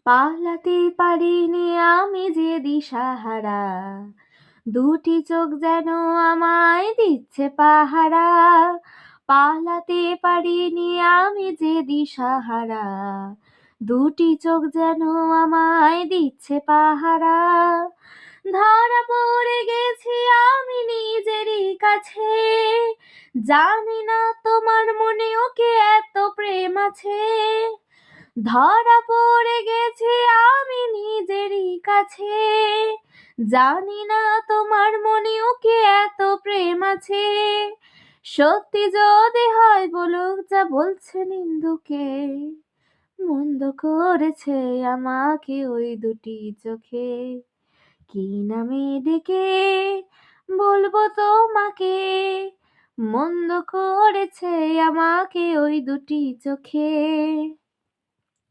পালাতে পারিনি আমি যে দিশাহারা, দুটি চোখ যেন আমায় দিচ্ছে পাহারা। পালাতে পারিনি আমি যে দিশাহারা, দুটি চোখ যেন আমায় দিচ্ছে পাহারা। ধরা পড়ে গেছি আমি নিজেরই কাছে, জানি না তোমার মনেও কি এত প্রেম আছে। ধরা পড়ে গেছি আমি নিজেরই কাছে, জানি না তোমার মনেও কি এত প্রেম আছে। সত্যি যদি হয় বলুক যা বলছে নিন্দুকে, মন্দ করেছে আমাকে ওই দুটি চোখে। কি নামে ডেকে বলবো তোমাকে, মন্দ করেছে আমাকে ওই দুটি চোখে।